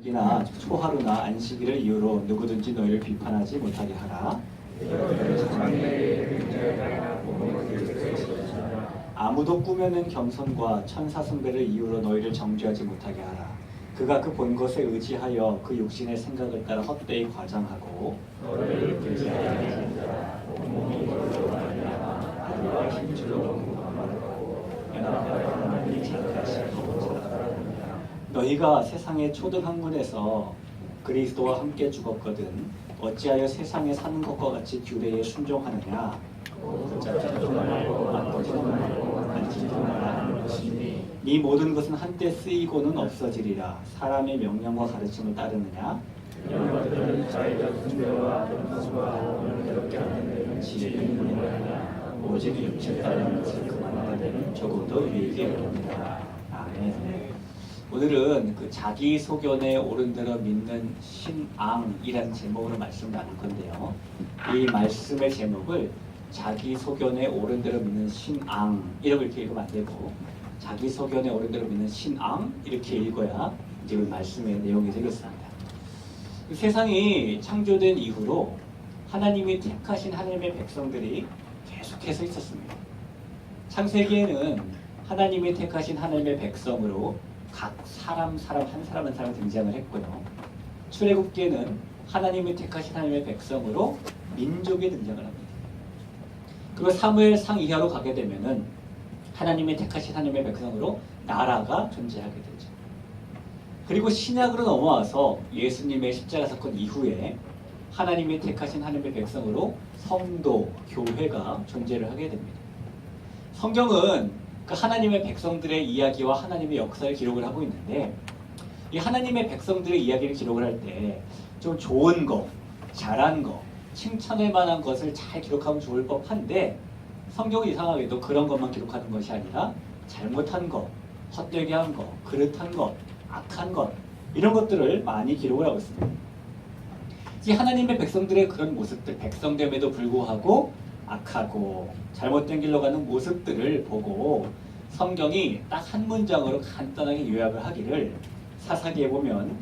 이나 초하루나 안식일을 이유로 누구든지 너희를 비판하지 못하게 하라. 아무도 꾸며낸 겸손과 천사 숭배를 이유로 너희를 정죄하지 못하게 하라. 그가 그 본 것에 의지하여 그 육신의 생각을 따라 헛되이 과장하고 너를 이끌지 아니하는 자라. 온몸이 너로 말미암아 하루와 힘줄로 공감하고 연합하여 하나님이 자극하시고 자라느니라. 너희가 세상의 초등 학문에서 그리스도와 함께 죽었거든 어찌하여 세상에 사는 것과 같이 규례에 순종하느냐. 이 모든 것은 한때 쓰이고는 없어지리라. 사람의 명령과 가르침을 따르느냐. 이런 것들은 자기가 분별과 명수와 괴롭게 하는 지혜뿐이냐. 오직 육체에 따르는 것을 그만하는 데는 조금도 유익이 없습니다. 아멘. 오늘은 그 자기 소견에 옳은 대로 믿는 신앙이라는 제목으로 말씀 나눌 건데요. 이 말씀의 제목을 자기 소견에 옳은 대로 믿는 신앙 이렇게 읽으면 안 되고 자기 소견에 옳은 대로 믿는 신앙 이렇게 읽어야 이제 그 말씀의 내용이 되겠습니다. 세상이 창조된 이후로 하나님이 택하신 하나님의 백성들이 계속해서 있었습니다. 창세기에는 하나님이 택하신 하나님의 백성으로 각 사람 한 사람 등장을 했고요. 출애굽기에는 하나님이 택하신 하나님의 백성으로 민족이 등장을 합니다. 그리고 사무엘상 이하로 가게 되면은 하나님이 택하신 하나님의 백성으로 나라가 존재하게 되죠. 그리고 신약으로 넘어와서 예수님의 십자가 사건 이후에 하나님이 택하신 하나님의 백성으로 성도, 교회가 존재를 하게 됩니다. 성경은 그 하나님의 백성들의 이야기와 하나님의 역사를 기록을 하고 있는데 이 하나님의 백성들의 이야기를 기록을 할 때 좀 좋은 거, 잘한 거, 칭찬할 만한 것을 잘 기록하면 좋을 법한데 성경은 이상하게도 그런 것만 기록하는 것이 아니라 잘못한 것, 헛되게 한 것, 그릇한 것, 악한 것 이런 것들을 많이 기록을 하고 있습니다. 이 하나님의 백성들의 그런 모습들, 백성됨에도 불구하고 악하고 잘못된 길로 가는 모습들을 보고 성경이 딱 한 문장으로 간단하게 요약을 하기를 사사기에 보면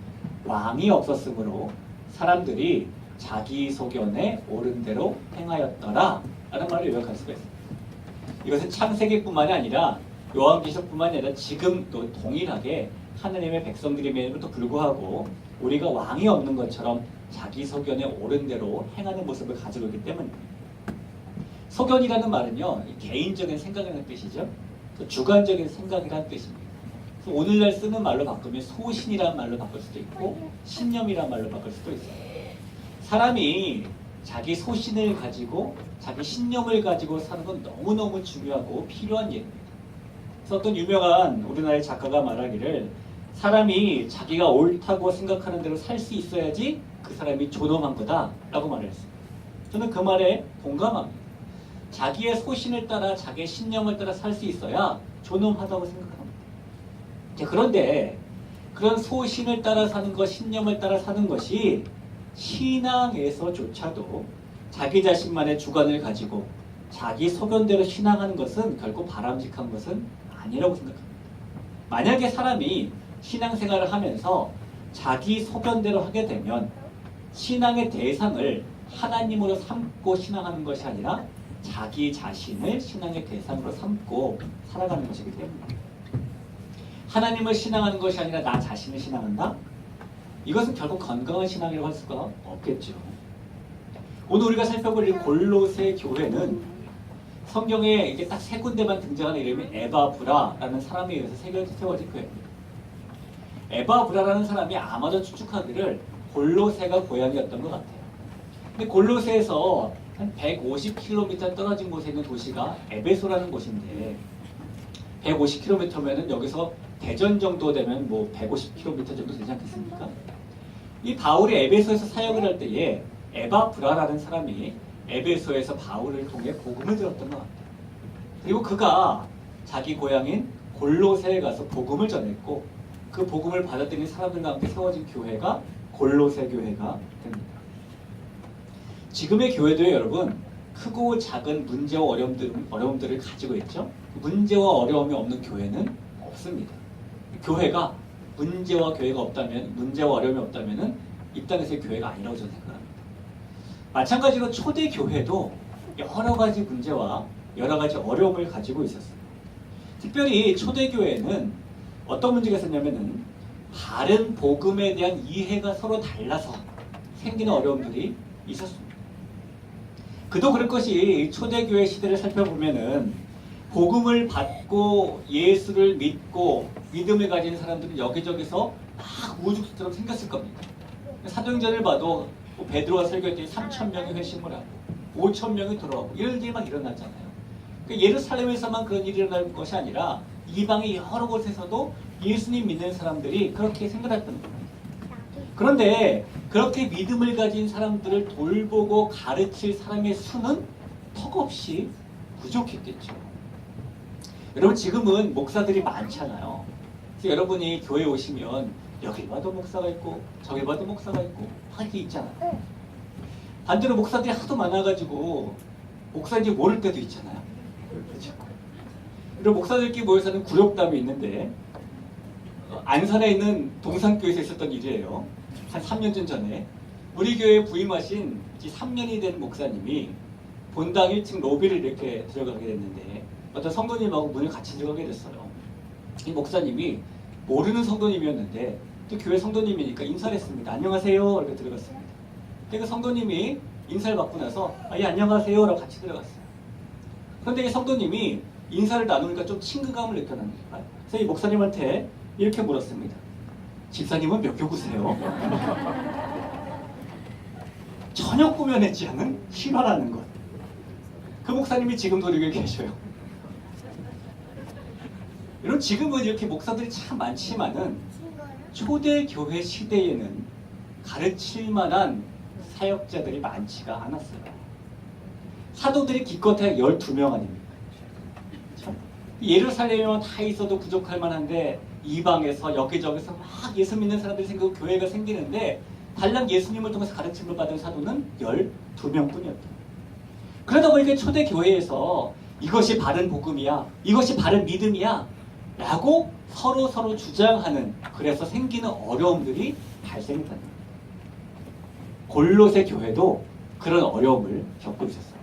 왕이 없었으므로 사람들이 자기 소견에 옳은 대로 행하였더라 라는 말을 요약할 수가 있습니다. 이것은 창세기뿐만이 아니라 요한계시록뿐만이 아니라 지금도 동일하게 하나님의 백성들임에도 불구하고 우리가 왕이 없는 것처럼 자기 소견에 옳은 대로 행하는 모습을 가지고 있기 때문입니다. 소견이라는 말은요, 개인적인 생각이라는 뜻이죠. 주관적인 생각이라는 뜻입니다. 그래서 오늘날 쓰는 말로 바꾸면 소신이라는 말로 바꿀 수도 있고 신념이라는 말로 바꿀 수도 있어요. 사람이 자기 소신을 가지고 자기 신념을 가지고 사는 건 너무너무 중요하고 필요한 예입니다. 그래서 어떤 유명한 우리나라의 작가가 말하기를 사람이 자기가 옳다고 생각하는 대로 살 수 있어야지 그 사람이 존엄한 거다 라고 말을 했어요. 저는 그 말에 공감합니다. 자기의 소신을 따라 자기의 신념을 따라 살 수 있어야 존엄하다고 생각합니다. 그런데 그런 소신을 따라 사는 것, 신념을 따라 사는 것이 신앙에서조차도 자기 자신만의 주관을 가지고 자기 소견대로 신앙하는 것은 결코 바람직한 것은 아니라고 생각합니다. 만약에 사람이 신앙생활을 하면서 자기 소견대로 하게 되면 신앙의 대상을 하나님으로 삼고 신앙하는 것이 아니라 자기 자신을 신앙의 대상으로 삼고 살아가는 것이기 때문입니다. 하나님을 신앙하는 것이 아니라 나 자신을 신앙한다? 이것은 결국 건강한 신앙이라고 할 수가 없겠죠. 오늘 우리가 살펴볼 이 골로새 교회는 성경에 이게 딱 세 군데만 등장하는 이름이 에바브라라는 사람에 의해서 세워진 교회입니다. 에바브라라는 사람이 아마도 추측하기를 골로새가 고향이었던 것 같아요. 근데 골로새에서 한 150km 떨어진 곳에 있는 도시가 에베소라는 곳인데 150km면은 여기서 대전 정도 되면 뭐 150km 정도 되지 않겠습니까? 이 바울이 에베소에서 사역을 할 때에 에바브라라는 사람이 에베소에서 바울을 통해 복음을 들었던 것 같아요. 그리고 그가 자기 고향인 골로새에 가서 복음을 전했고 그 복음을 받아들인 사람들과 함께 세워진 교회가 골로새 교회가 됩니다. 지금의 교회도요, 여러분, 크고 작은 문제와 어려움들을 가지고 있죠. 문제와 어려움이 없는 교회는 없습니다. 교회가 문제와 교회가 없다면, 문제와 어려움이 없다면은 이 땅에서의 교회가 아니라고 저는 생각합니다. 마찬가지로 초대 교회도 여러 가지 문제와 여러 가지 어려움을 가지고 있었어요. 특별히 초대 교회는 어떤 문제가 있었냐면은 바른 복음에 대한 이해가 서로 달라서 생기는 어려움들이 있었습니다. 그도 그럴 것이 초대교회 시대를 살펴보면은 복음을 받고 예수를 믿고 믿음을 가진 사람들은 여기저기서 막 우후죽순처럼 생겼을 겁니다. 사도행전을 봐도 베드로가 설교할 때 3,000명이 회심을 하고 5,000명이 돌아오고 이런 일이 막 일어났잖아요. 그러니까 예루살렘에서만 그런 일이 일어날 것이 아니라 이방의 여러 곳에서도 예수님 믿는 사람들이 그렇게 생각했던 겁니다. 그런데 그렇게 믿음을 가진 사람들을 돌보고 가르칠 사람의 수는 턱없이 부족했겠죠. 여러분 지금은 목사들이 많잖아요. 그래서 여러분이 교회에 오시면 여기 봐도 목사가 있고 저기 봐도 목사가 있고 다 이렇게 있잖아요. 반대로 목사들이 하도 많아가지고 목사인지 모를 때도 있잖아요. 그렇죠? 그리고 목사들끼리 모여 사는 구역담이 있는데 안산에 있는 동산교회에서 있었던 일이에요. 한 3년 전에 우리 교회에 부임하신 3년이 된 목사님이 본당 1층 로비를 이렇게 들어가게 됐는데 어떤 성도님하고 문을 같이 들어가게 됐어요. 이 목사님이 모르는 성도님이었는데 또 교회 성도님이니까 인사를 했습니다. 안녕하세요 이렇게 들어갔습니다. 그 성도님이 인사를 받고 나서 예 안녕하세요 라고 같이 들어갔어요. 그런데 이 성도님이 인사를 나누니까 좀 친근감을 느껴납니다. 그래서 이 목사님한테 이렇게 물었습니다. 집사님은 몇 교구세요? 전혀 꾸며내지 않은 실화라는 것. 그 목사님이 지금도 우리 교회에 계셔요. 여러분 지금은 이렇게 목사들이 참 많지만은 초대교회 시대에는 가르칠 만한 사역자들이 많지가 않았어요. 사도들이 기껏해야 12명 아닙니까? 참. 예루살렘에만 다 있어도 부족할 만한데 이방에서 여기저기서 막 예수 믿는 사람들이 생기고 교회가 생기는데 달랑 예수님을 통해서 가르침을 받은 사도는 12명뿐이었다. 그러다 보니까 초대교회에서 이것이 바른 복음이야, 이것이 바른 믿음이야 라고 서로 주장하는, 그래서 생기는 어려움들이 발생했다. 골로새 교회도 그런 어려움을 겪고 있었어요.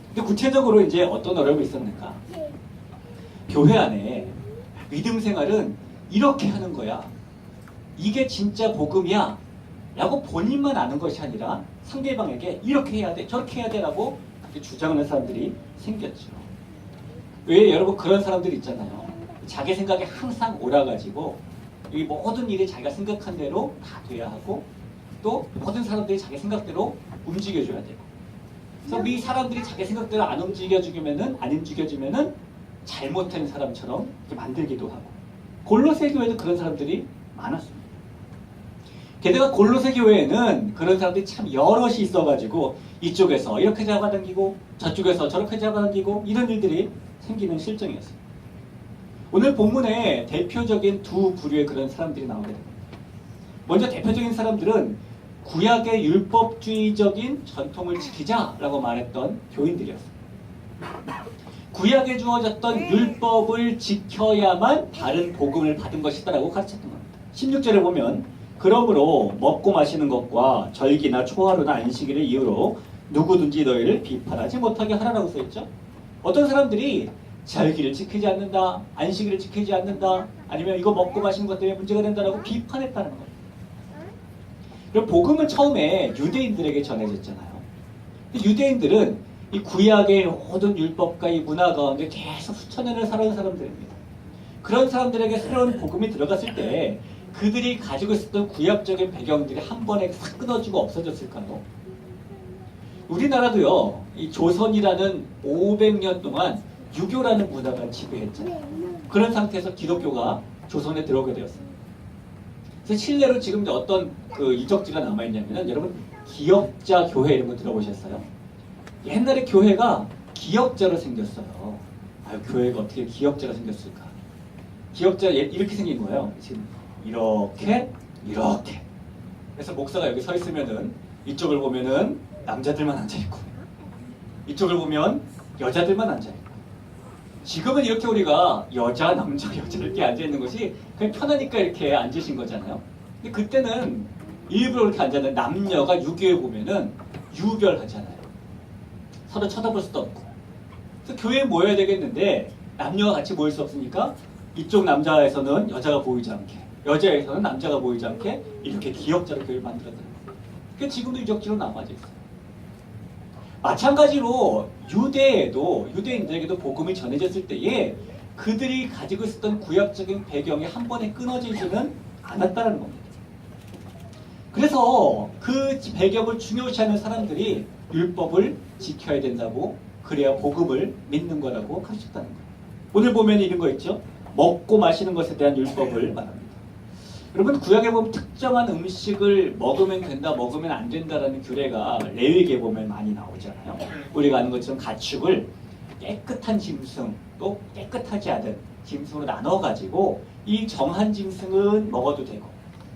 근데 구체적으로 이제 어떤 어려움이 있었는가? 교회 안에 믿음 생활은 이렇게 하는 거야, 이게 진짜 복음이야 라고 본인만 아는 것이 아니라 상대방에게 이렇게 해야 돼, 저렇게 해야 돼 라고 그렇게 주장하는 사람들이 생겼죠. 왜 여러분 그런 사람들이 있잖아요. 자기 생각에 항상 옳아가지고 이 모든 일이 자기가 생각한 대로 다 돼야 하고 또 모든 사람들이 자기 생각대로 움직여줘야 되고, 그래서 이 사람들이 자기 생각대로 안 움직여주면은 잘못된 사람처럼 만들기도 하고, 골로새 교회도 그런 사람들이 많았습니다. 게다가 골로새 교회에는 그런 사람들이 참 여럿이 있어가지고 이쪽에서 이렇게 잡아당기고 저쪽에서 저렇게 잡아당기고 이런 일들이 생기는 실정이었습니다. 오늘 본문에 대표적인 두 부류의 그런 사람들이 나오게 됩니다. 먼저 대표적인 사람들은 구약의 율법주의적인 전통을 지키자라고 말했던 교인들이었습니다. 구약에 주어졌던 율법을 지켜야만 바른 복음을 받은 것이다라고 가르쳤던 겁니다. 16절에 보면 그러므로 먹고 마시는 것과 절기나 초하루나 안식일을 이유로 누구든지 너희를 비판하지 못하게 하라라고 써있죠. 어떤 사람들이 절기를 지키지 않는다, 안식일을 지키지 않는다, 아니면 이거 먹고 마시는 것 때문에 문제가 된다라고 비판했다는 거예요. 그럼 복음은 처음에 유대인들에게 전해졌잖아요. 유대인들은 이 구약의 모든 율법과 이 문화 가운데 계속 수천 년을 살아온 사람들입니다. 그런 사람들에게 새로운 복음이 들어갔을 때 그들이 가지고 있었던 구약적인 배경들이 한 번에 싹 끊어지고 없어졌을까요? 우리나라도요, 이 조선이라는 500년 동안 유교라는 문화가 지배했잖아요. 그런 상태에서 기독교가 조선에 들어오게 되었습니다. 그래서 실례로 지금 어떤 그 유적지가 남아있냐면은 여러분 기역자 교회 이런 거 들어보셨어요? 옛날에 교회가 기역자로 생겼어요. 아유, 교회가 어떻게 기역자로 생겼을까? 기역자 이렇게 생긴 거예요. 지금 이렇게 그래서 목사가 여기 서 있으면은 이쪽을 보면은 남자들만 앉아있고 이쪽을 보면 여자들만 앉아있고 지금은 이렇게 우리가 여자, 남자, 여자 이렇게 앉아있는 것이 그냥 편하니까 이렇게 앉으신 거잖아요. 근데 그때는 일부러 이렇게 앉았는데 남녀가 유교에 보면은 유별하잖아요. 서로 쳐다볼 수도 없고. 그래서 교회에 모여야 되겠는데 남녀가 같이 모일 수 없으니까 이쪽 남자에서는 여자가 보이지 않게, 여자에서는 남자가 보이지 않게 이렇게 기역자로 교회를 만들었다는 거예요. 그러니까 지금도 유적지로 남아져 있어요. 마찬가지로 유대인들에게도 복음이 전해졌을 때에 그들이 가지고 있었던 구약적인 배경이 한 번에 끊어지지는 않았다는 겁니다. 그래서 그 배경을 중요시하는 사람들이 율법을 지켜야 된다고, 그래야 복음을 믿는 거라고 가르쳤다는 거예요. 오늘 보면 이런 거 있죠? 먹고 마시는 것에 대한 율법을 말합니다. 여러분, 구약에 보면 특정한 음식을 먹으면 된다, 먹으면 안 된다라는 규례가 레위기에 보면 많이 나오잖아요. 우리가 아는 것처럼 가축을 깨끗한 짐승, 또 깨끗하지 않은 짐승으로 나눠가지고 이 정한 짐승은 먹어도 되고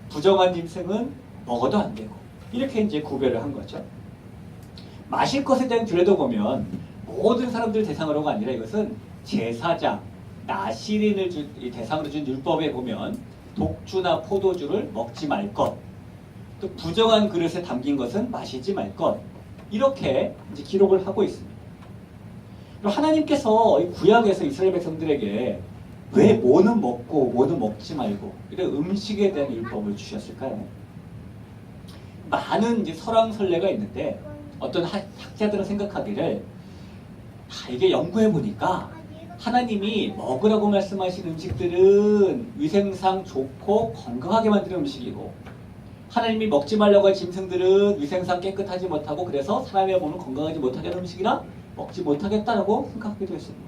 부정한 짐승은 먹어도 안 되고 이렇게 이제 구별을 한 거죠. 마실 것에 대한 규례도 보면 모든 사람들 대상으로가 아니라 이것은 제사장, 나시린을 대상으로 준 율법에 보면 독주나 포도주를 먹지 말 것, 또 부정한 그릇에 담긴 것은 마시지 말 것, 이렇게 이제 기록을 하고 있습니다. 그리고 하나님께서 이 구약에서 이스라엘 백성들에게 왜 뭐는 먹고 뭐는 먹지 말고 이런 음식에 대한 율법을 주셨을까요? 많은 이제 설왕설래가 있는데 어떤 학자들은 생각하기를 이게 연구해 보니까 하나님이 먹으라고 말씀하신 음식들은 위생상 좋고 건강하게 만드는 음식이고 하나님이 먹지 말라고 할 짐승들은 위생상 깨끗하지 못하고 그래서 사람의 몸을 건강하지 못하게 하는 음식이라 먹지 못하겠다라고 생각하기도 했습니다.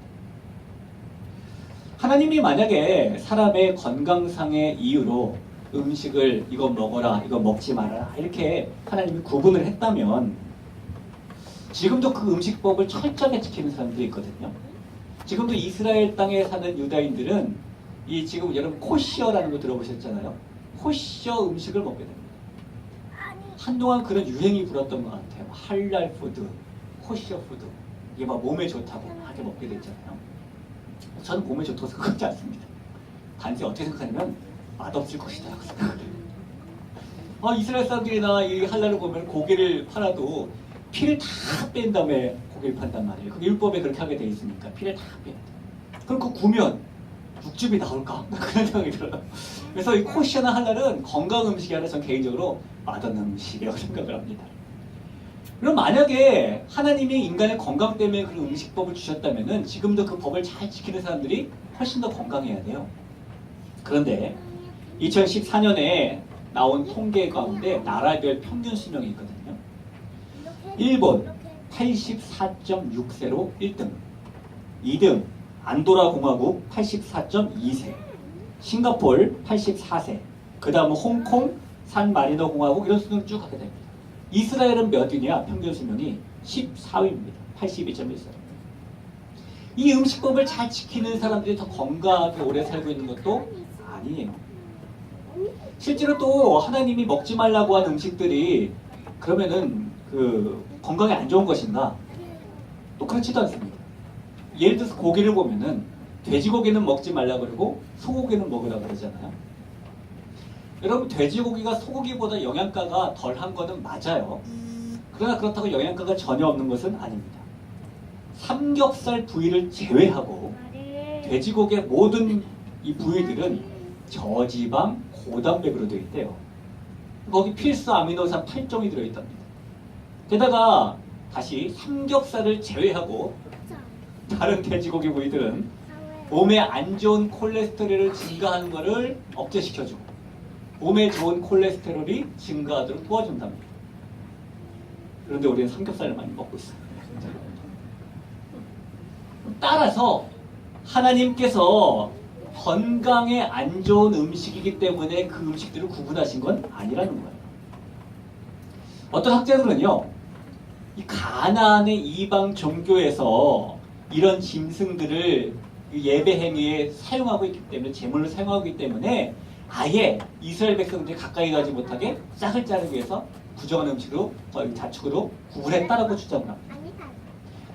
하나님이 만약에 사람의 건강상의 이유로 음식을 이건 먹어라, 이건 먹지 말아라 이렇게 하나님이 구분을 했다면 지금도 그 음식법을 철저하게 지키는 사람들이 있거든요. 지금도 이스라엘 땅에 사는 유다인들은 이 지금 여러분 코시어라는 거 들어보셨잖아요. 코시어 음식을 먹게 됩니다. 한동안 그런 유행이 불었던 것 같아요. 할랄 푸드, 코시어 푸드. 이게 막 몸에 좋다고 하게 먹게 됐잖아요. 저는 몸에 좋다고 생각하지 않습니다. 단지 어떻게 생각하냐면 맛없을 것이다라고 생각해요. 이스라엘 사람들이나 이 할랄을 보면 고기를 팔아도 피를 다 뺀 다음에 고기를 판단 말이에요. 그 율법에 그렇게 하게 돼 있으니까 피를 다 빼야 돼. 그럼 그 구면 육즙이 나올까? 그런 생각이 들어요. 그래서 이 코시어나 할랄은 건강 음식이 아니라 전 개인적으로 맛없는 음식이라고 생각을 합니다. 그럼 만약에 하나님이 인간의 건강 때문에 그런 음식법을 주셨다면 지금도 그 법을 잘 지키는 사람들이 훨씬 더 건강해야 돼요. 그런데 2014년에 나온 통계 가운데 나라별 평균 수명이 있거든요. 일본 84.6세로 1등, 2등 안도라 공화국 84.2세, 싱가폴 84세, 그 다음은 홍콩, 산마리노 공화국 이런 수준을 쭉 가게 됩니다. 이스라엘은 몇 위냐? 평균 수명이 14위입니다. 82.1세. 이 음식법을 잘 지키는 사람들이 더 건강하게 오래 살고 있는 것도 아니에요. 실제로 또 하나님이 먹지 말라고 한 음식들이 그러면은 건강에 안 좋은 것인가? 또 그렇지도 않습니다. 예를 들어서 고기를 보면은 돼지고기는 먹지 말라 그러고 소고기는 먹으라 그러잖아요. 여러분, 돼지고기가 소고기보다 영양가가 덜한 거는 맞아요. 그러나 그렇다고 영양가가 전혀 없는 것은 아닙니다. 삼겹살 부위를 제외하고 돼지고기의 모든 이 부위들은 저지방, 고단백으로 되어 있대요. 거기 필수 아미노산 8종이 들어있답니다. 게다가 다시 삼겹살을 제외하고 다른 돼지고기 부위들은 몸에 안 좋은 콜레스테롤을 증가하는 것을 억제시켜주고 몸에 좋은 콜레스테롤이 증가하도록 도와준답니다. 그런데 우리는 삼겹살을 많이 먹고 있어요. 따라서 하나님께서 건강에 안 좋은 음식이기 때문에 그 음식들을 구분하신 건 아니라는 거예요. 어떤 학자들은요, 이 가나안의 이방 종교에서 이런 짐승들을 예배 행위에 사용하고 있기 때문에, 제물로 사용하고 있기 때문에 아예 이스라엘 백성들이 가까이 가지 못하게 짝을 자르기 위해서 부정한 음식으로, 자축으로 구분했다라고 주장을 합니다.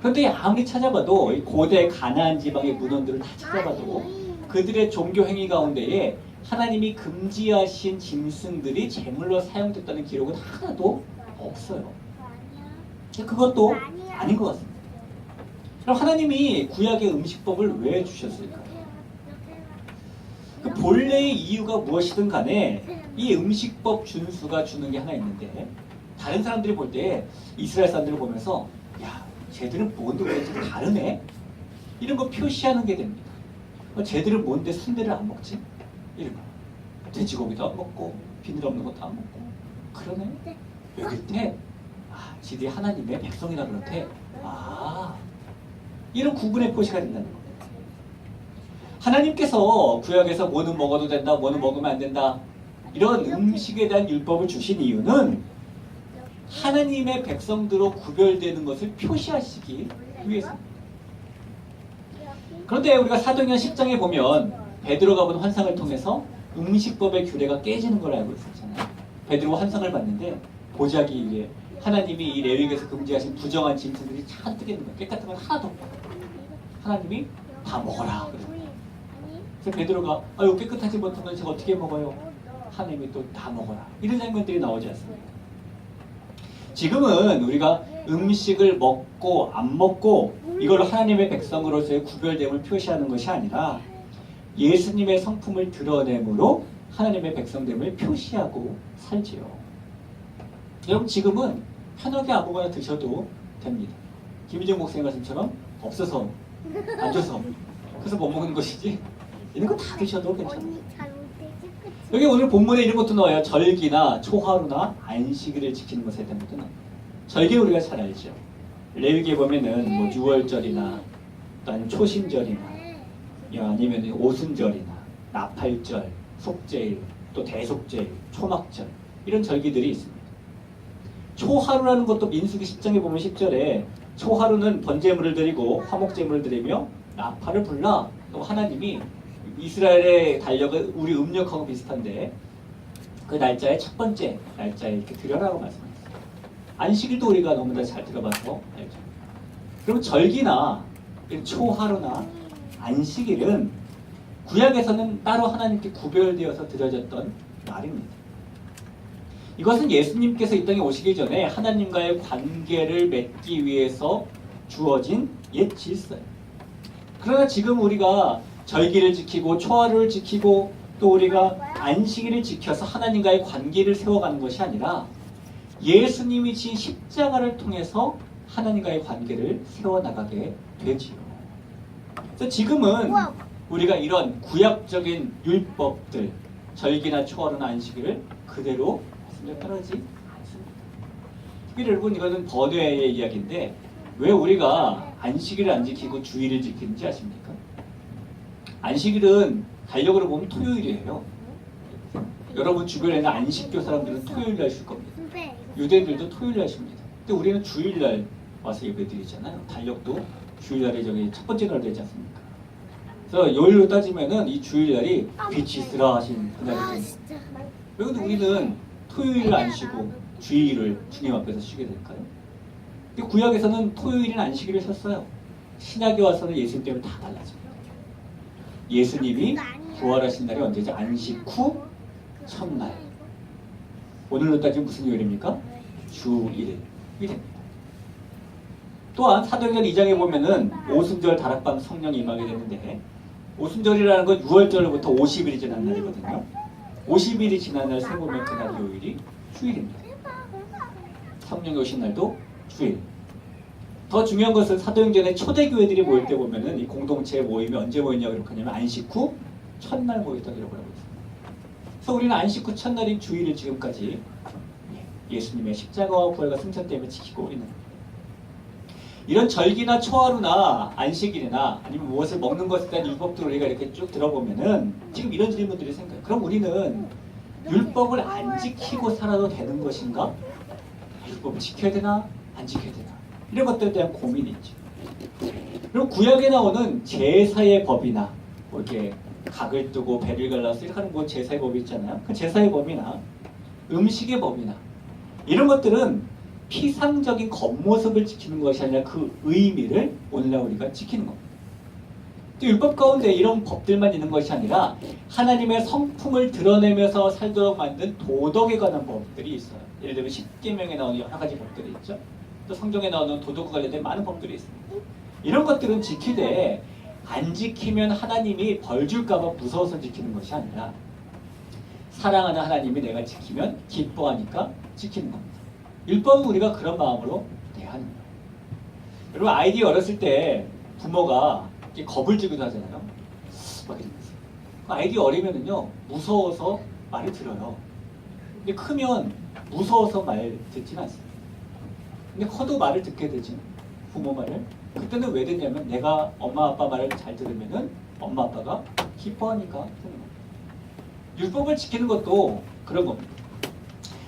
그런데 아무리 찾아봐도 이 고대 가나안 지방의 문헌들을 다 찾아봐도 그들의 종교 행위 가운데에 하나님이 금지하신 짐승들이 제물로 사용됐다는 기록은 하나도 없어요. 그것도 아닌 것 같습니다. 그럼 하나님이 구약의 음식법을 왜 주셨을까요? 그 본래의 이유가 무엇이든 간에 이 음식법 준수가 주는 게 하나 있는데, 다른 사람들이 볼 때 이스라엘 사람들을 보면서 야, 쟤들은 뭔데 왜 좀 다르네? 이런 거 표시하는 게 됩니다. 쟤들은 뭔데 순대를 안 먹지? 이런 거. 돼지고기도 안 먹고 비늘 없는 것도 안 먹고 그러네? 왜 그때? 아, 지들이 하나님의 백성이라 그렇대. 아, 이런 구분의 표시가 된다는 겁니다. 하나님께서 구약에서 뭐는 먹어도 된다, 뭐는 먹으면 안 된다, 이런 음식에 대한 율법을 주신 이유는 하나님의 백성들로 구별되는 것을 표시하시기 위해서입니다. 그런데 우리가 사도행전 10장에 보면 베드로가 본 환상을 통해서 음식법의 규례가 깨지는 걸 알고 있었잖아요. 베드로가 환상을 봤는데 보자기 위해 하나님이 이 레위기에서 금지하신 부정한 짐승들이 잔뜩 있는 거예요. 깨끗한 건 하나도 없고 하나님이 다 먹어라 그래요. 그래서 베드로가 아유 깨끗하지 못한 건 제가 어떻게 먹어요? 하나님이 또 다 먹어라. 이런 장면들이 나오지 않습니까? 지금은 우리가 음식을 먹고 안 먹고 이걸 하나님의 백성으로서의 구별됨을 표시하는 것이 아니라 예수님의 성품을 드러내므로 하나님의 백성됨을 표시하고 살지요. 여러분 지금은 편하게 아무거나 드셔도 됩니다. 김희정 목사님 말씀처럼 없어서 안 줘서 그래서 못 먹는 것이지 이런 거 다 드셔도 괜찮아요. 여기 오늘 본문에 이런 것도 나와요. 절기나 초하루나 안식일을 지키는 것에 대한 것도 나와요. 절기 우리가 잘 알죠. 레위기에 보면은 뭐 6월절이나 또 아니면 초신절이나 아니면 오순절이나 나팔절, 속죄일, 또 대속죄일, 초막절 이런 절기들이 있습니다. 초하루라는 것도 민수기 10장에 보면 10절에 초하루는 번제물을 드리고 화목제물을 드리며 나팔을 불라. 또 하나님이 이스라엘의 달력은 우리 음력하고 비슷한데 그 날짜의 첫 번째 날짜에 이렇게 드려라고 말씀하셨어요. 안식일도 우리가 너무나 잘 들어봐서 알죠. 그럼 절기나 초하루나 안식일은 구약에서는 따로 하나님께 구별되어서 드려졌던 날입니다. 이것은 예수님께서 이 땅에 오시기 전에 하나님과의 관계를 맺기 위해서 주어진 옛 질서예요. 그러나 지금 우리가 절기를 지키고 초하루를 지키고 또 우리가 안식일을 지켜서 하나님과의 관계를 세워가는 것이 아니라 예수님이 진 십자가를 통해서 하나님과의 관계를 세워나가게 되지요. 그래서 지금은 우리가 이런 구약적인 율법들, 절기나 초하루나 안식일을 그대로 따르지 않습니다. 특히 여러분 이거는 번외의 이야기인데 왜 우리가 안식일을 안 지키고 주일을 지키는지 아십니까? 안식일은 달력으로 보면 토요일이에요. 여러분 주변에는 안식교 사람들은 토요일날 쉴 겁니다. 유대인들도 토요일날 쉽니다. 근데 우리는 주일날 와서 예배드리잖아요. 달력도 주일날이 저기 첫 번째 날 되지 않습니까? 그래서 요일로 따지면은 이 주일날이 빛이 스라하신 그날이죠. 왜 근데 우리는 토요일을 안 쉬고 주일을 주님 앞에서 쉬게 될까요? 근데 구약에서는 토요일은 안식일을 쉬었어요. 신약에 와서는 예수님 때문에 다 달라집니다. 예수님이 부활하신 날이 언제죠? 안식 후 첫날. 오늘로 따지면 무슨 요일입니까? 주일이 됩니다. 또한 사도행전 2장에 보면은 오순절 다락방 성령이 임하게 되는데 오순절이라는 건 6월절로부터 50일이 지난 날이거든요. 50일이 지난 날 세보면 그날 요일이 주일입니다. 성령이 오신 날도 주일. 더 중요한 것은 사도행전에 초대교회들이 모일 때 보면은 이 공동체 모임이 언제 모였냐고 기록하냐면 안식 후 첫날 모였다고 기록을 하고 있습니다. 그래서 우리는 안식 후 첫날인 주일을 지금까지 예수님의 십자가와 부활과 승천 때문에 지키고 있는 겁니다. 이런 절기나 초하루나 안식일이나 아니면 무엇을 먹는 것에 대한 율법들을 우리가 이렇게 쭉 들어보면은 지금 이런 질문들이 생겨요. 그럼 우리는 율법을 안 지키고 살아도 되는 것인가? 율법을 지켜야 되나? 안 지켜야 되나? 이런 것들에 대한 고민이 있죠. 그리고 구약에 나오는 제사의 법이나 뭐 이렇게 각을 뜨고 배를 갈라서 이렇게 하는 뭐 제사의 법이 있잖아요. 그 제사의 법이나 음식의 법이나 이런 것들은 피상적인 겉모습을 지키는 것이 아니라 그 의미를 오늘날 우리가 지키는 겁니다. 또 율법 가운데 이런 법들만 있는 것이 아니라 하나님의 성품을 드러내면서 살도록 만든 도덕에 관한 법들이 있어요. 예를 들면 십계명에 나오는 여러 가지 법들이 있죠. 또 성경에 나오는 도덕과 관련된 많은 법들이 있습니다. 이런 것들은 지키되 안 지키면 하나님이 벌 줄까봐 무서워서 지키는 것이 아니라 사랑하는 하나님이 내가 지키면 기뻐하니까 지키는 겁니다. 율법은 우리가 그런 마음으로 대하는 거예요. 여러분 아이디 어렸을 때 부모가 이렇게 겁을 주기도 하잖아요. 막 이러면서. 아이디 어리면은요 무서워서 말을 들어요. 근데 크면 무서워서 말 듣진 않습니다. 근데 커도 말을 듣게 되지 부모 말을. 그때는 왜 듣냐면 내가 엄마 아빠 말을 잘 들으면은 엄마 아빠가 기뻐하니까 듣는 겁니다. 율법을 지키는 것도 그런 겁니다.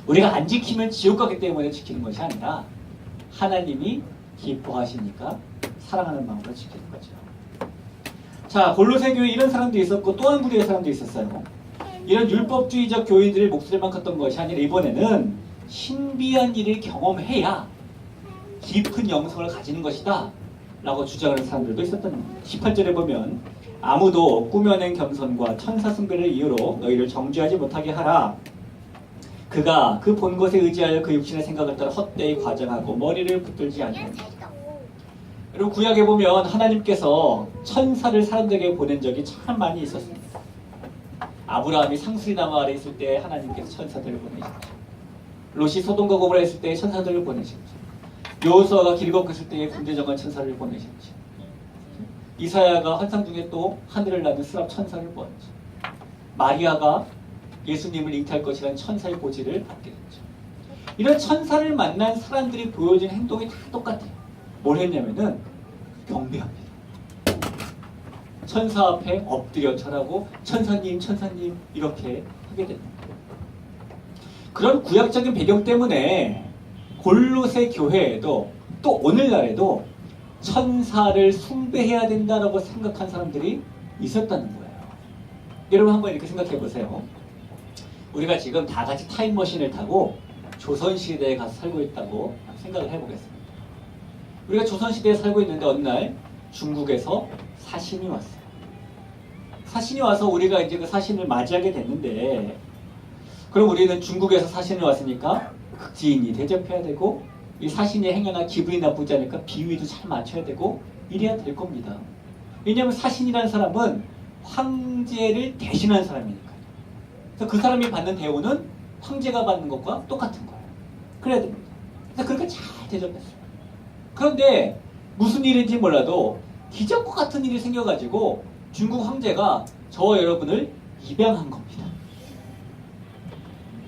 우리가 안 지키면 지옥 가기 때문에 지키는 것이 아니라 하나님이 기뻐하시니까 사랑하는 마음으로 지키는 거죠. 자, 골로새 교회 이런 사람도 있었고 또 한 부류의 사람도 있었어요. 이런 율법주의적 교인들의 목소리만 컸던 것이 아니라 이번에는 신비한 일을 경험해야 깊은 영성을 가지는 것이다 라고 주장하는 사람들도 있었던 겁니다. 18절에 보면 아무도 꾸며낸 겸손과 천사 숭배를 이유로 너희를 정죄하지 못하게 하라. 그가 그 본 것에 의지하여 그 육신의 생각을 따라 헛되이 과장하고 머리를 붙들지 않는. 그리고 구약에 보면 하나님께서 천사를 사람들에게 보낸 적이 참 많이 있었습니다. 아브라함이 상수리나무 아래 있을 때 하나님께서 천사들을 보내셨죠. 롯이 소돔과 고모라 했을 때 천사들을 보내셨죠. 여호수아가 길 걷고 있을 때에 군대장관 천사를 보내셨죠. 이사야가 환상 중에 또 하늘을 나는 스랍 천사를 보았죠. 마리아가 예수님을 잉태할 것이라는 천사의 보지를 받게 됐죠. 이런 천사를 만난 사람들이 보여준 행동이 다 똑같아요. 뭘 했냐면은 경배합니다. 천사 앞에 엎드려 절하고 천사님 천사님 이렇게 하게 됩니다. 그런 구약적인 배경 때문에 골로새 교회에도 또 오늘날에도 천사를 숭배해야 된다라고 생각한 사람들이 있었다는 거예요. 여러분 한번 이렇게 생각해 보세요. 우리가 지금 다 같이 타임머신을 타고 조선시대에 가서 살고 있다고 생각을 해보겠습니다. 우리가 조선시대에 살고 있는데 어느 날 중국에서 사신이 왔어요. 사신이 와서 우리가 이제 그 사신을 맞이하게 됐는데 그럼 우리는 중국에서 사신이 왔으니까 극지인이 대접해야 되고 이 사신이 행여나 기분이 나쁘지 않으니까 비위도 잘 맞춰야 되고 이래야 될 겁니다. 왜냐하면 사신이라는 사람은 황제를 대신한 사람이니까요. 그래서 그 사람이 받는 대우는 황제가 받는 것과 똑같은 거예요. 그래야 됩니다. 그래서 그렇게 잘 대접했어요. 그런데 무슨 일인지 몰라도 기적과 같은 일이 생겨가지고 중국 황제가 저와 여러분을 입양한 겁니다.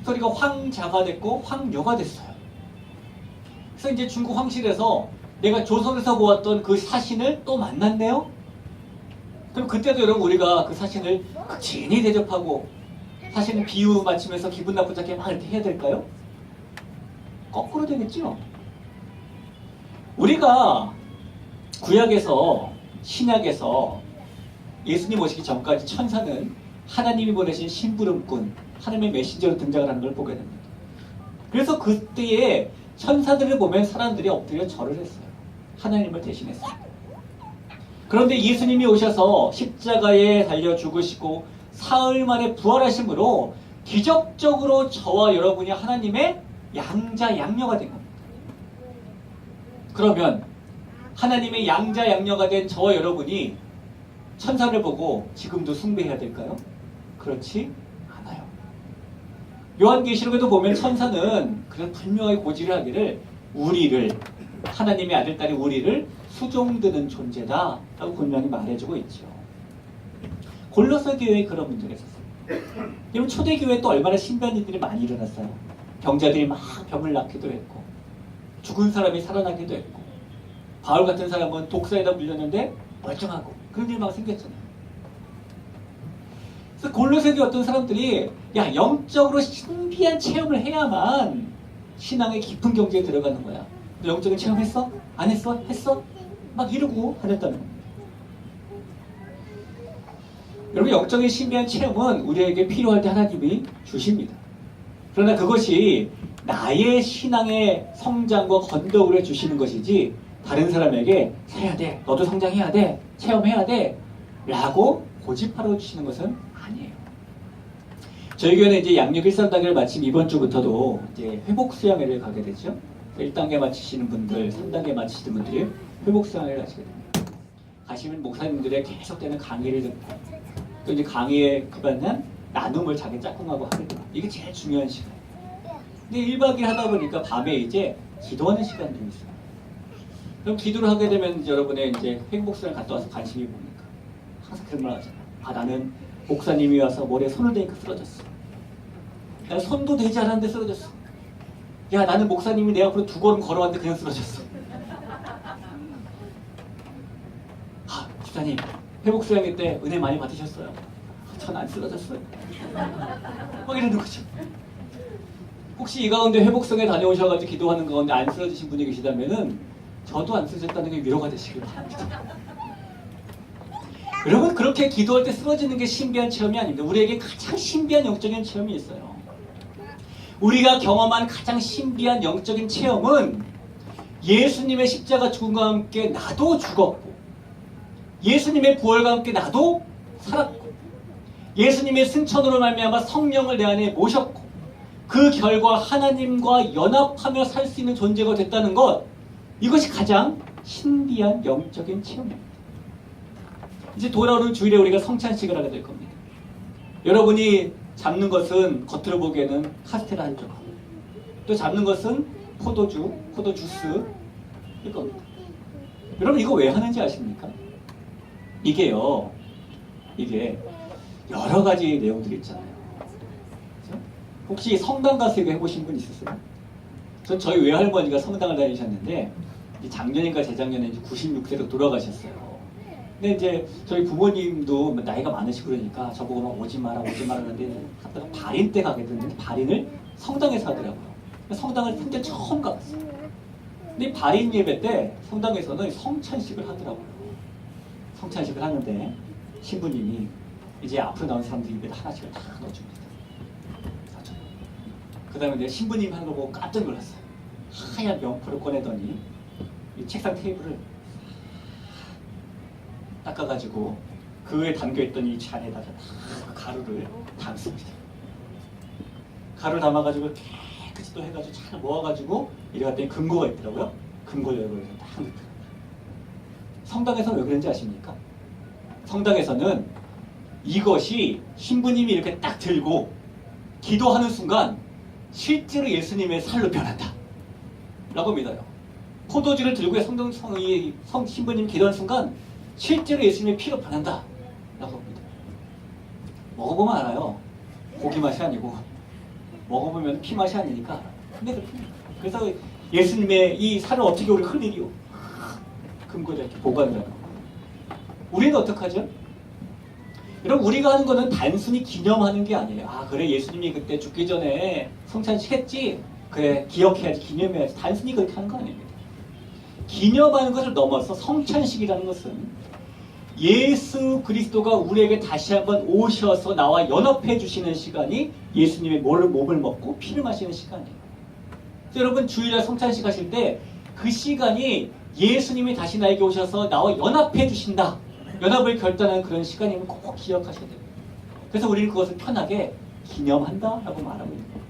그래서 우리가 황자가 됐고 황녀가 됐어요. 그래서 이제 중국 황실에서 내가 조선에서 보았던 그 사신을 또 만났네요. 그럼 그때도 여러분 우리가 그 사신을 극진히 대접하고 사신을 비유 맞추면서 기분 나쁘지 않게 막 이렇게 해야 될까요? 거꾸로 되겠죠. 우리가 구약에서 신약에서 예수님 오시기 전까지 천사는 하나님이 보내신 심부름꾼, 하나님의 메신저로 등장을 하는 걸 보게 됩니다. 그래서 그때에 천사들을 보면 사람들이 엎드려 절을 했어요. 하나님을 대신했어요. 그런데 예수님이 오셔서 십자가에 달려 죽으시고 사흘 만에 부활하심으로 기적적으로 저와 여러분이 하나님의 양자 양녀가 된 겁니다. 그러면 하나님의 양자 양녀가 된 저와 여러분이 천사를 보고 지금도 숭배해야 될까요? 그렇지 않아요. 요한계시록에도 보면 천사는 그런 분명하게 고지를 하기를 우리를 하나님의 아들 딸이 우리를 수종드는 존재다 라고 분명히 말해주고 있죠. 골로새 교회에 그런 문제가 있었어요. 여러분 초대교회에 또 얼마나 신비한 일들이 많이 일어났어요. 병자들이 막 병을 낫기도 했고 죽은 사람이 살아나기도 했고 바울 같은 사람은 독사에다 물렸는데 멀쩡하고 그런 일이 막 생겼잖아요. 그래서 골로새 교회 어떤 사람들이 야 영적으로 신비한 체험을 해야만 신앙의 깊은 경지에 들어가는 거야. 너 영적인 체험했어? 안 했어? 했어? 막 이러고 다녔다는 겁니다. 여러분 영적인 신비한 체험은 우리에게 필요할 때 하나님이 주십니다. 그러나 그것이 나의 신앙의 성장과 건덕을 해주시는 것이지 다른 사람에게 해야 돼, 너도 성장해야 돼, 체험해야 돼 라고 고집하러 주시는 것은 아니에요. 저희 교회는 이제 양육 1~3단계를 마침 이번 주부터도 이제 회복 수양회를 가게 되죠. 1단계 마치시는 분들, 3단계 마치시는 분들이 회복 수양회를 가시게 됩니다. 가시면 목사님들의 계속되는 강의를 듣고 또 이제 강의에 기반한 나눔을 자기 짝꿍하고 하게 됩니다. 이게 제일 중요한 시간이에요. 근데 1박 2일 하다 보니까 밤에 이제 기도하는 시간들이 있어요. 그럼 기도를 하게 되면 이제 여러분의 이제 회복수양회 갔다 와서 관심이 뭡니까? 항상 그런 말 하잖아요. 아, 나는 목사님이 와서 머리에 손을 대니까 쓰러졌어. 난 손도 대지 않았는데 쓰러졌어. 야, 나는 목사님이 내 앞으로 2걸음 걸어왔는데 그냥 쓰러졌어. 아, 집사님, 회복수양회 때 은혜 많이 받으셨어요? 전 안 쓰러졌어요. 막 이러는 거죠. 혹시 이 가운데 회복성에 다녀오셔가지고 기도하는 가운데 안 쓰러지신 분이 계시다면은 저도 안 쓰러졌다는 게 위로가 되시길 바랍니다. 여러분, 그렇게 기도할 때 쓰러지는 게 신비한 체험이 아닙니다. 우리에게 가장 신비한 영적인 체험이 있어요. 우리가 경험한 가장 신비한 영적인 체험은 예수님의 십자가 죽음과 함께 나도 죽었고 예수님의 부활과 함께 나도 살았고 예수님의 승천으로 말미암아 성령을 내 안에 모셨고 그 결과 하나님과 연합하며 살 수 있는 존재가 됐다는 것, 이것이 가장 신비한 영적인 체험입니다. 이제 돌아오는 주일에 우리가 성찬식을 하게 될 겁니다. 여러분이 잡는 것은 겉으로 보기에는 카스테라 한 조각, 또 잡는 것은 포도주, 포도주스일 겁니다. 여러분, 이거 왜 하는지 아십니까? 이게 여러 가지 내용들이 있잖아요. 그렇죠? 혹시 성당 가서 이거 해보신 분 있으세요? 전 저희 외할머니가 성당을 다니셨는데 작년인가 재작년에 이제 96세로 돌아가셨어요. 근데 이제 저희 부모님도 나이가 많으시고 그러니까 저보고 막 오지 마라 하는데 갔다가 발인 때 가게 됐는데 발인을 성당에서 하더라고요. 성당을 그때 처음 가봤어요. 근데 발인 예배 때 성당에서는 성찬식을 하더라고요. 성찬식을 하는데 신부님이 이제 앞으로 나온 사람들 입에 하나씩을 다 넣어줍니다. 그 다음에 내가 신부님 하는 걸 보고 깜짝 놀랐어요. 하얀 명포를 꺼내더니 이 책상 테이블을 닦아가지고 그 위에 담겨있던 이 잔에다가 가루를 담습니다. 가루 담아가지고 깨끗이 또 해가지고 잘 모아가지고 이래 갔더니 금고가 있더라고요. 금고를 열고 딱 넣더라고요. 성당에서는 왜 그런지 아십니까? 성당에서는 이것이 신부님이 이렇게 딱 들고 기도하는 순간 실제로 예수님의 살로 변한다 라고 믿어요. 포도주를 들고 신부님이 기도하는 순간 실제로 예수님의 피로 변한다 라고 믿어요. 먹어보면 알아요. 고기 맛이 아니고 먹어보면 피 맛이 아니니까. 근데 그렇습니다. 그래서 예수님의 이 살을 어떻게 우리 흘리리요? 금고에 이렇게 보관을 하고. 우리는 어떡하죠? 여러분, 우리가 하는 거는 단순히 기념하는 게 아니에요. 아, 그래, 예수님이 그때 죽기 전에 성찬식 했지? 그래, 기억해야지, 기념해야지. 단순히 그렇게 하는 거 아닙니다. 기념하는 것을 넘어서 성찬식이라는 것은 예수 그리스도가 우리에게 다시 한번 오셔서 나와 연합해 주시는 시간이 예수님의 몸을 먹고 피를 마시는 시간이에요. 여러분, 주일날 성찬식 하실 때 그 시간이 예수님이 다시 나에게 오셔서 나와 연합해 주신다, 연합을 결단하는 그런 시간임을 꼭 기억하셔야 됩니다. 그래서 우리는 그것을 편하게 기념한다라고 말하고 있는 거예요.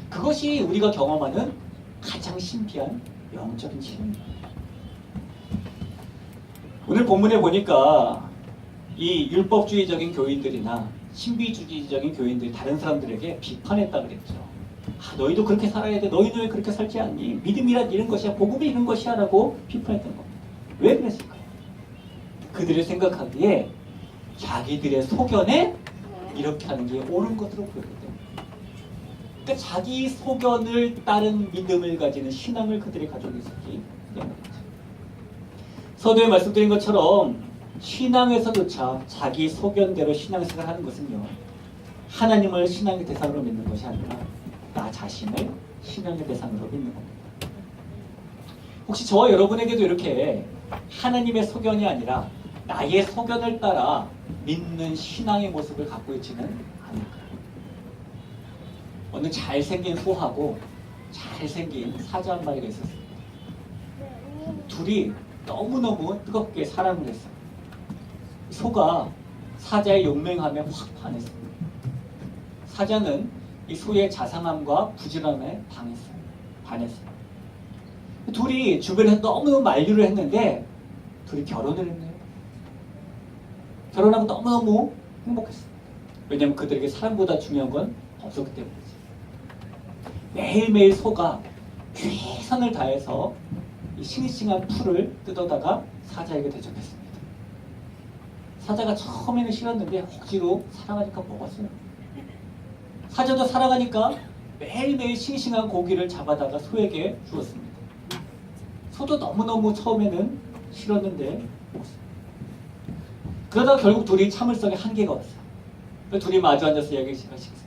그것이 우리가 경험하는 가장 신비한 영적인 체험입니다. 오늘 본문에 보니까 이 율법주의적인 교인들이나 신비주의적인 교인들이 다른 사람들에게 비판했다 그랬죠. 아, 너희도 그렇게 살아야 돼. 너희도 왜 그렇게 살지 않니? 믿음이란 이런 것이야. 복음이 이런 것이야 라고 비판했던 겁니다. 왜 그랬을까요? 그들이 생각하기에 자기들의 소견에 이렇게 하는 게 옳은 것으로 보였기 때문에, 그러니까 자기 소견을 따른 믿음을 가지는 신앙을 그들이 가지고 있었기 때문이죠. 서두에 말씀드린 것처럼 신앙에서조차 자기 소견대로 신앙생활을 하는 것은요, 하나님을 신앙의 대상으로 믿는 것이 아니라 나 자신을 신앙의 대상으로 믿는 겁니다. 혹시 저와 여러분에게도 이렇게 하나님의 소견이 아니라 나의 소견을 따라 믿는 신앙의 모습을 갖고 있지는 않을까요? 어느 잘생긴 소하고 잘생긴 사자 한 마리가 있었습니다. 둘이 너무너무 뜨겁게 사랑을 했어요. 소가 사자의 용맹함에 확 반했습니다. 사자는 이 소의 자상함과 부지런함에 반했어요. 둘이 주변에서 너무너무 만류를 했는데 둘이 결혼을 했네요. 결혼하고 너무너무 행복했습니다. 왜냐하면 그들에게 사랑보다 중요한 건 없었기 때문이지. 매일매일 소가 최선을 다해서 이 싱싱한 풀을 뜯어다가 사자에게 대접했습니다. 사자가 처음에는 싫었는데 억지로 사랑하니까 먹었어요. 사자도 사랑하니까 매일매일 싱싱한 고기를 잡아다가 소에게 주었습니다. 소도 너무너무 처음에는 싫었는데 먹었어요. 그러다가 결국 둘이 참을성에 한계가 왔어요. 둘이 마주 앉아서 이야기를 시작했습니다.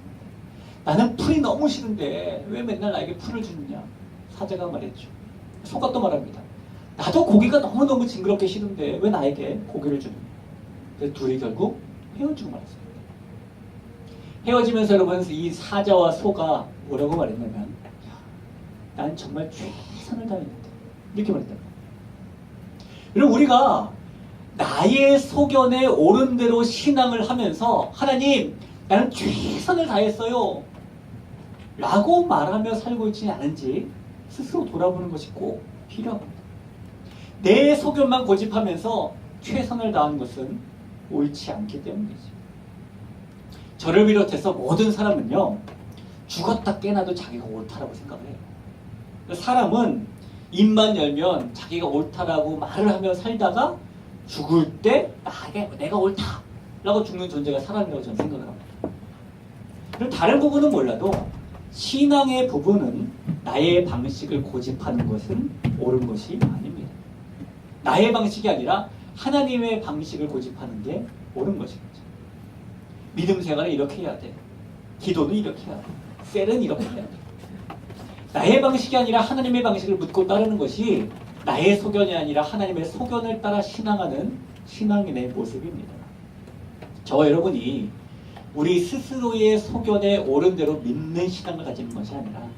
나는 풀이 너무 싫은데 왜 맨날 나에게 풀을 주느냐? 사자가 말했죠. 소가 또 말합니다. 나도 고기가 너무너무 징그럽게 싫은데 왜 나에게 고기를 주느냐? 그래서 둘이 결국 헤어지고 말았습니다. 헤어지면서 여러분 이 사자와 소가 뭐라고 말했냐면 난 정말 최선을 다했는데 이렇게 말했다. 여러분 우리가 나의 소견에 옳은 대로 신앙을 하면서 하나님 나는 최선을 다했어요 라고 말하며 살고 있지 않은지 스스로 돌아보는 것이 꼭 필요합니다. 내 소견만 고집하면서 최선을 다한 것은 옳지 않기 때문이죠. 저를 비롯해서 모든 사람은요 죽었다 깨나도 자기가 옳다라고 생각을 해요. 사람은 입만 열면 자기가 옳다라고 말을 하며 살다가 죽을 때 내가 옳다라고 죽는 존재가 사람이라고 저는 생각을 합니다. 그럼 다른 부분은 몰라도 신앙의 부분은 나의 방식을 고집하는 것은 옳은 것이 아닙니다. 나의 방식이 아니라 하나님의 방식을 고집하는 게 옳은 것입니다. 믿음 생활은 이렇게 해야 돼. 기도는 이렇게 해야 돼. 셀은 이렇게 해야 돼. 나의 방식이 아니라 하나님의 방식을 묻고 따르는 것이 나의 소견이 아니라 하나님의 소견을 따라 신앙하는 신앙인의 모습입니다. 저와 여러분이 우리 스스로의 소견에 옳은 대로 믿는 신앙을 가지는 것이 아니라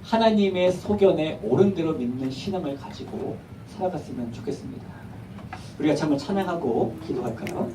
하나님의 소견에 옳은 대로 믿는 신앙을 가지고 살아갔으면 좋겠습니다. 우리가 참을 찬양하고 기도할까요?